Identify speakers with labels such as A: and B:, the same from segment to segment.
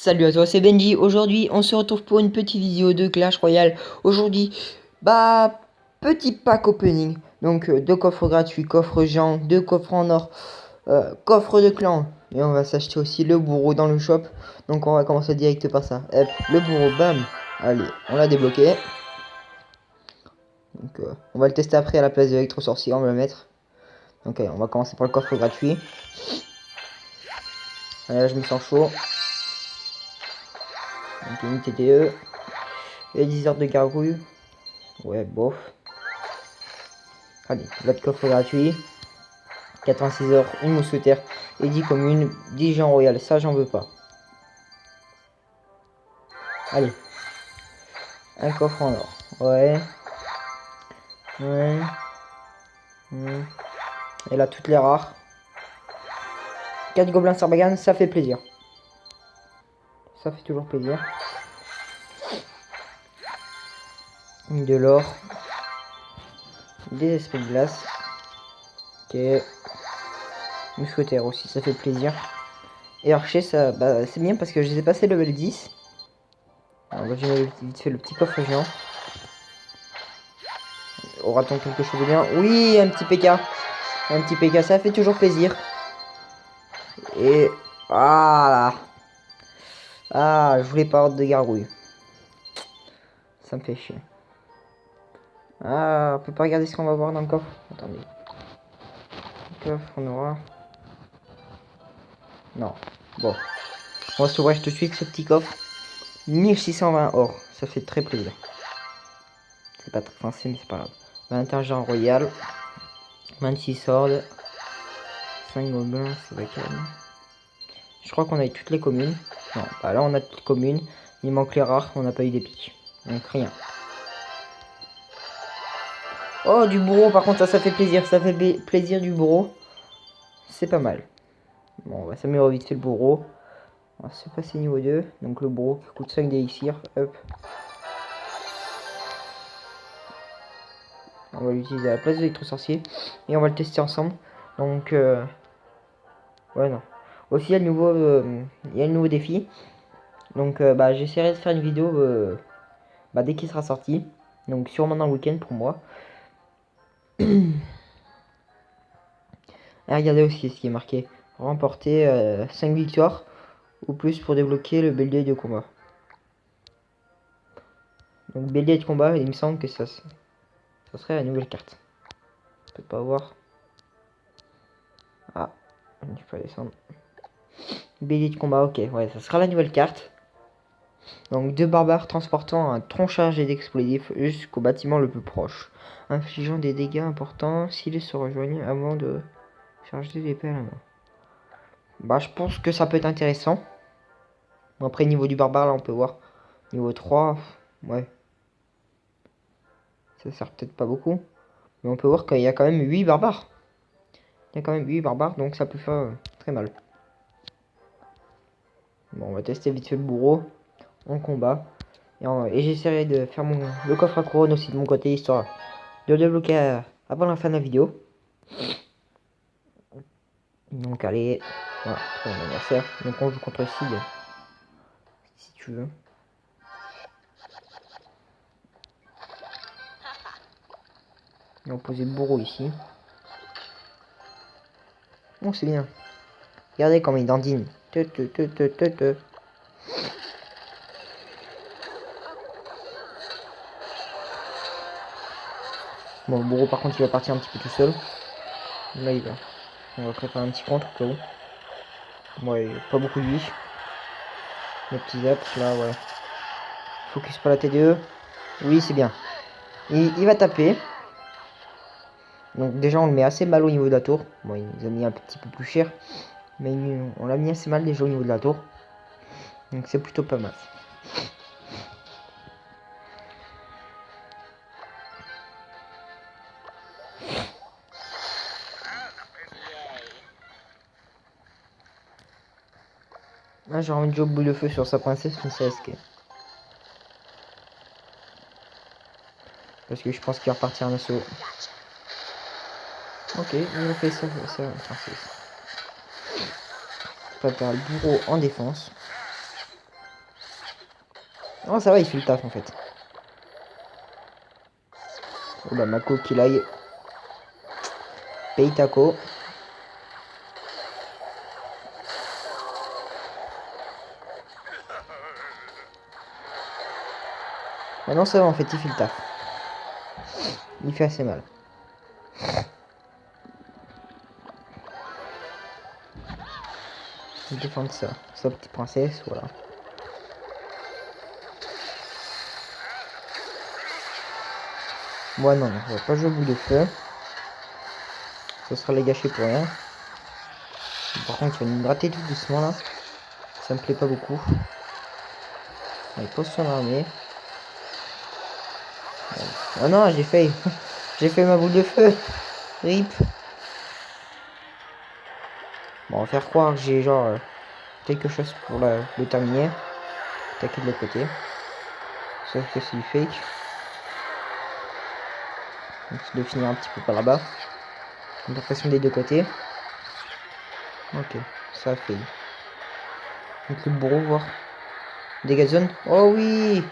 A: Salut à toi, c'est Benji. Aujourd'hui, on se retrouve pour une petite vidéo de Clash Royale. Aujourd'hui, petit pack opening. Donc, deux coffres gratuits, coffre géant, deux coffres en or, coffre de clan. Et on va s'acheter aussi le bourreau dans le shop. Donc, on va commencer direct par ça. Hop, le bourreau, bam. Allez, on l'a débloqué. Donc, on va le tester après à la place de l'électro-sorcier, on va le mettre. Donc, on va commencer par le coffre gratuit. Allez, là, je me sens chaud. Donc, une TTE. Et 10 heures de gargouille. Ouais, bof. Allez, votre coffre gratuit. 86 heures, une mousquetaire et 10 communes, 10 gens royal. Ça, j'en veux pas. Allez. Un coffre en or. Ouais. Ouais. Et là, toutes les rares. 4 gobelins Sarbagane, ça fait plaisir. Ça fait toujours plaisir. De l'or. Des esprits de glace. Ok. Mousquetaire aussi, ça fait plaisir. Et archer, ça, c'est bien parce que je les ai passés level 10. Alors, j'ai vite fait le petit coffre géant. Aura-t-on quelque chose de bien? Oui, un petit PK. Un petit PK, ça fait toujours plaisir. Et voilà. Ah, je voulais pas avoir de gargouille. Ça me fait chier. Ah, on peut pas regarder ce qu'on va voir dans le coffre. Attendez. Le coffre, on aura. Non. Bon. On va s'ouvrir tout de suite ce petit coffre. 1620 or. Ça fait très plaisir. C'est pas très français, mais c'est pas grave. 21 gens royal. 26 swords. 5 gobelins, c'est vrai calme. Je crois qu'on a eu toutes les communes. Non, bah là on a toutes les communes. Il manque les rares, on n'a pas eu des pics. Donc rien. Oh, du bourreau, par contre, ça fait plaisir. Ça fait plaisir du bourreau. C'est pas mal. Bon, on va s'améliorer vite fait le bourreau. On va se passer niveau 2. Donc le bourreau qui coûte 5 d'élixir. Hop. On va l'utiliser à la place de l'électro-sorcier. Et on va le tester ensemble. Donc, ouais, non. Aussi, il y a le nouveau défi. Donc, j'essaierai de faire une vidéo dès qu'il sera sorti. Donc, sûrement dans le week-end pour moi. Et regardez aussi ce qui est marqué. Remporter 5 victoires ou plus pour débloquer le BLD de combat. Donc BLD de combat, il me semble que ça serait la nouvelle carte. Peut pas voir. Ah, je peux descendre. BLD de combat, ok, ouais, ça sera la nouvelle carte. Donc deux barbares transportant un tronc chargé d'explosifs jusqu'au bâtiment le plus proche, infligeant des dégâts importants s'ils se rejoignent avant de charger l'épée à la main. Bah, je pense que ça peut être intéressant. Après, niveau du barbare, là, on peut voir. Niveau 3, ouais. Ça sert peut-être pas beaucoup. Mais on peut voir qu'il y a quand même 8 barbares. Il y a quand même 8 barbares, donc ça peut faire très mal. Bon, on va tester vite fait le bourreau en combat. Et j'essaierai de faire le coffre à couronne aussi de mon côté, histoire de le débloquer avant la fin de la vidéo. Donc allez, voilà, c'est mon anniversaire. Donc on joue contre Sid, si tu veux. Et on pose le bourreau ici. Bon, c'est bien. Regardez comment il dandine. Bon, le bourreau par contre il va partir un petit peu tout seul. Là il va. On va préparer un petit contre au cas où. Ouais, pas beaucoup de vie. Le petit zap, là, ouais. Focus pas la TDE. Oui, c'est bien. Il va taper. Donc déjà, on le met assez mal au niveau de la tour. Bon, il nous a mis un petit peu plus cher. Mais on l'a mis assez mal déjà au niveau de la tour. Donc c'est plutôt pas mal. Là, j'ai envie de jouer au boule de feu sur sa princesse, mais c'est risqué. Parce que je pense qu'il va repartir en assaut. Ok, il a fait ça, princesse. Prépare le bourreau en défense. Oh, ça va, il fait le taf en fait. Oh là, Mako qui l'aille. Paye Taco. Maintenant, ça va, en fait, il fait le taf. Il fait assez mal. Je vais défendre ça. Sa petite princesse, voilà. Moi, non, on va pas jouer au bout de feu. Ça sera les gâcher pour rien. Par contre, il va nous gratter tout doucement là. Ça me plaît pas beaucoup. Il pose son armée. Oh non, j'ai fait. J'ai fait ma boule de feu. Rip. Bon, on va faire croire que j'ai genre quelque chose pour le terminer. Attaquer de l'autre côté. Sauf que c'est du fake. Donc c'est de finir un petit peu par là-bas. Donc la pression des deux côtés. Ok, ça a fait. Donc le bourreau, voir. Dégâts de zone. Oh oui.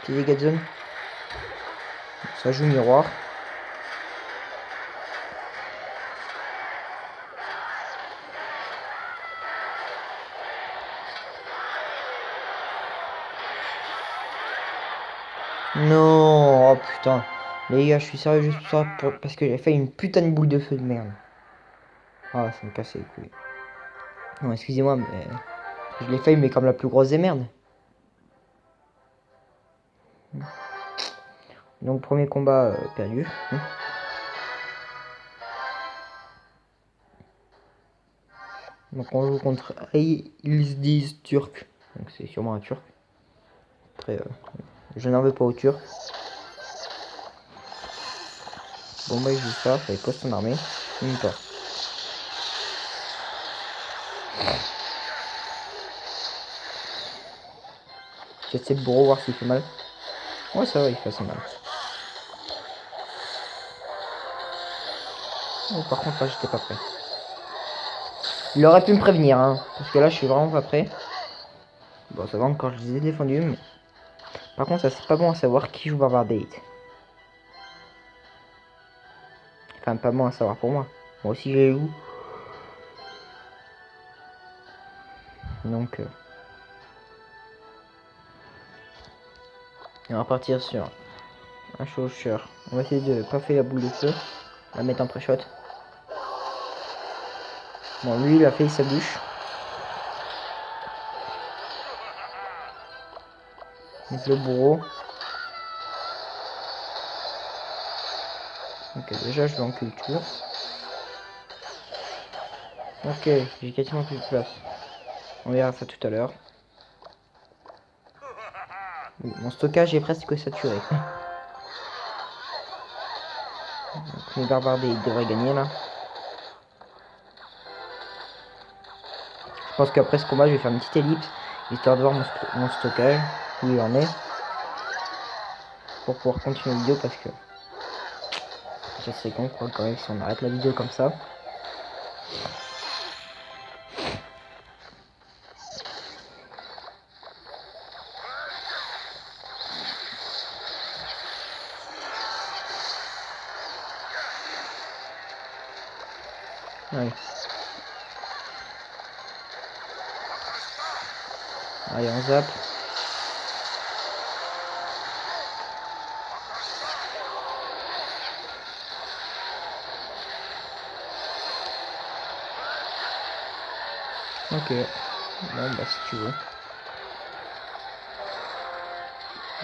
A: Petit dégâts de zone. Ça joue miroir. Non, oh putain. Les gars, je suis sérieux juste pour ça, parce que j'ai fait une putain de boule de feu de merde. Ah, ça me casse les couilles. Non, excusez-moi, mais je l'ai fait, mais comme la plus grosse des merdes. Donc, premier combat perdu. Donc, on joue contre Ayldiz Turc. Donc, c'est sûrement un Turc. Après, je n'en veux pas aux Turcs. Bon, bah, il joue ça, il pose son armée. Même pas. J'essaie de bourreau, voir s'il fait mal. Ouais, ça va, il fait assez mal. Oh, par contre, là, j'étais pas prêt. Il aurait pu me prévenir, hein. Parce que là, je suis vraiment pas prêt. Bon, ça va encore, je les ai défendus, mais... Par contre, ça, c'est pas bon à savoir qui joue Barbardate. Enfin, pas bon à savoir pour moi. Moi aussi, je les joue. Donc... on va partir sur un chaucheur. On va essayer de pas faire la boule de feu. La mettre en pré-shot. Bon, lui, il a fait sa bûche. Donc le bourreau. Ok, déjà, je vais en culture. Ok, j'ai quasiment plus de place. On verra ça tout à l'heure. Oui, mon stockage est presque saturé. Donc, mes barbardés, ils devraient gagner là. Je pense qu'après ce combat, je vais faire une petite ellipse, histoire de voir mon stockage, où il en est, pour pouvoir continuer la vidéo, parce que ça serait con quoi, quand même si on arrête la vidéo comme ça. Ouais. Allez, on zappe. Ok. Bon, bah si tu veux.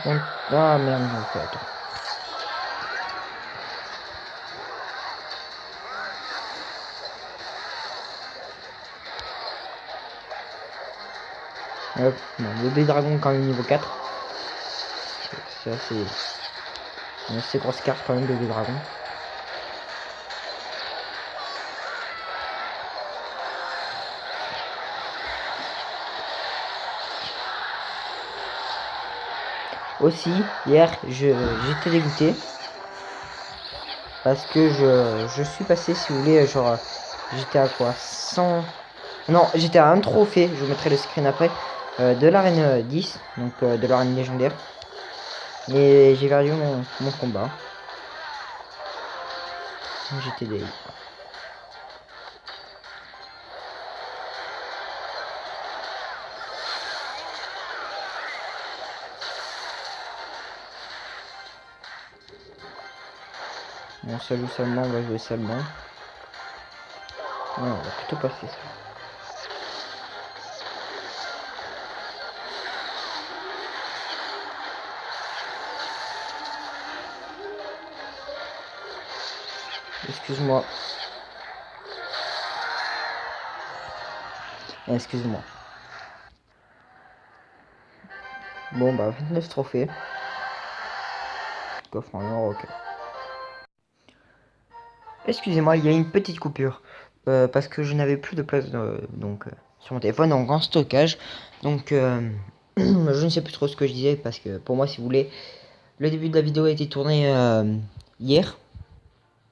A: Bon. Ah merde, ok, attends. Hop, bon, bébé dragon quand même niveau 4. C'est une assez grosse carte quand même, bébé dragon. Aussi, hier, j'étais dégoûté. Parce que je suis passé, si vous voulez, genre, j'étais à quoi 100... Non, j'étais à un trophée, je vous mettrai le screen après. de l'arène 10, donc de l'arène légendaire. Et j'ai perdu mon combat. J'étais des... Bon, ça joue seulement, on va jouer seulement. Non, on va plutôt passer ça. Excuse-moi. Excuse-moi. Bon, bah, 29 trophées. Coffre en or, ok. Excusez-moi, il y a une petite coupure. Parce que je n'avais plus de place sur mon téléphone en grand stockage. Donc, je ne sais plus trop ce que je disais. Parce que pour moi, si vous voulez, le début de la vidéo a été tourné hier.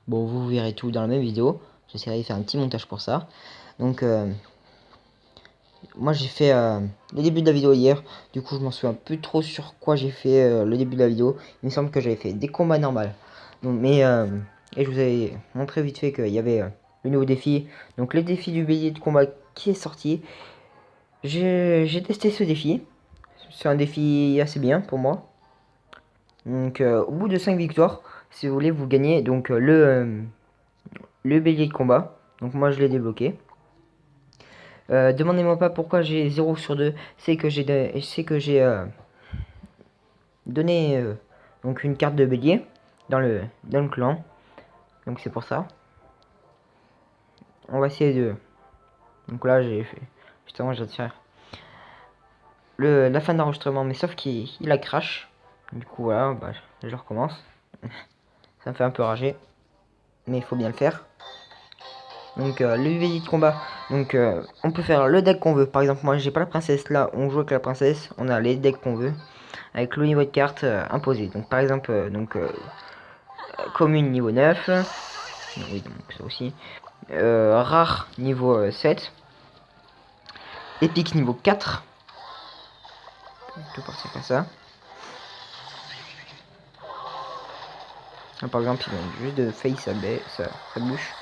A: Bon, vous verrez tout dans la même vidéo. J'essaierai de faire un petit montage pour ça. Donc, moi j'ai fait le début de la vidéo hier. Du coup, je m'en souviens plus trop sur quoi j'ai fait le début de la vidéo. Il me semble que j'avais fait des combats normaux. Donc, et je vous avais montré vite fait qu'il y avait le nouveau défi. Donc, le défi du bélier de combat qui est sorti. J'ai testé ce défi. C'est un défi assez bien pour moi. Donc, au bout de 5 victoires, si vous voulez, vous gagnez donc le bélier de combat. Donc, moi je l'ai débloqué. Demandez-moi pas pourquoi j'ai 0 sur 2. C'est que j'ai donné donc une carte de bélier dans le clan. Donc c'est pour ça. On va essayer de... Donc là j'ai fait... Justement j'ai tiré la fin d'enregistrement. Mais sauf qu'il a crash. Du coup voilà, bah, je recommence. Ça me fait un peu rager. Mais il faut bien le faire. Donc le bélier de combat. Donc on peut faire le deck qu'on veut. Par exemple moi j'ai pas la princesse là. On joue avec la princesse. On a les decks qu'on veut. Avec le niveau de carte imposé. Donc par exemple commune niveau 9. Oui, donc ça aussi. Rare niveau 7. Épique niveau 4. On peut partir comme ça. Là, par exemple, il vient juste de faillir sa bûche.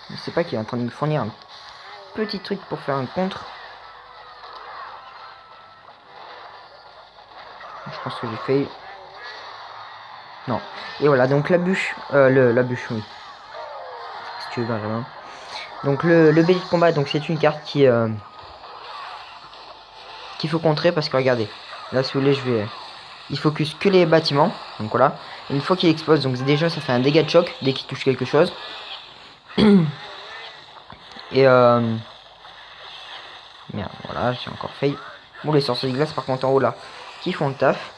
A: Je sais pas qu'il est en train de me fournir un petit truc pour faire un contre. Je pense que j'ai fait... Non. Et voilà, donc la bûche... la bûche, oui. Si tu veux, Benjamin. Donc le bélier de combat, donc c'est une carte qui... qu'il faut contrer parce que regardez. Là, si vous voulez, je vais... Il focus que les bâtiments. Donc voilà. Et une fois qu'il explose, donc déjà, ça fait un dégât de choc dès qu'il touche quelque chose. Et merde, voilà, j'ai encore failli. Bon, les sorciers de glace, par contre, en haut là, qui font le taf.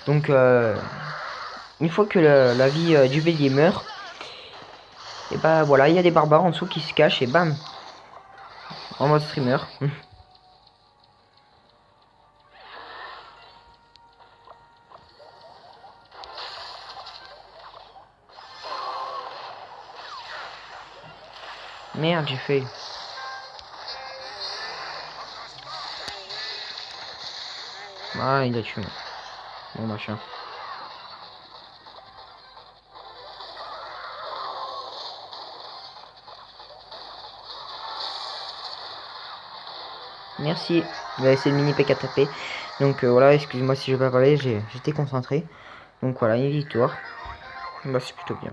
A: Donc, une fois que la vie du bélier meurt, et bah voilà, il y a des barbares en dessous qui se cachent et bam, en mode streamer. Merde, j'ai fait. Ah, il a tué. Bon machin. Merci. Il va essayer le mini PK taper. Donc voilà, excusez-moi si je vais pas parler, j'étais concentré. Donc voilà, une victoire. Bah c'est plutôt bien.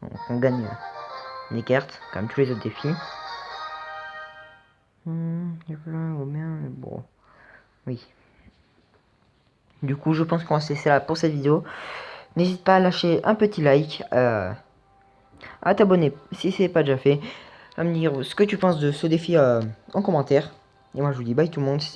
A: Donc on gagne les cartes, comme tous les autres défis. Bon. Oui. Du coup, je pense qu'on va se laisser là pour cette vidéo. N'hésite pas à lâcher un petit like, à t'abonner si ce n'est pas déjà fait, à me dire ce que tu penses de ce défi en commentaire. Et moi, je vous dis bye tout le monde.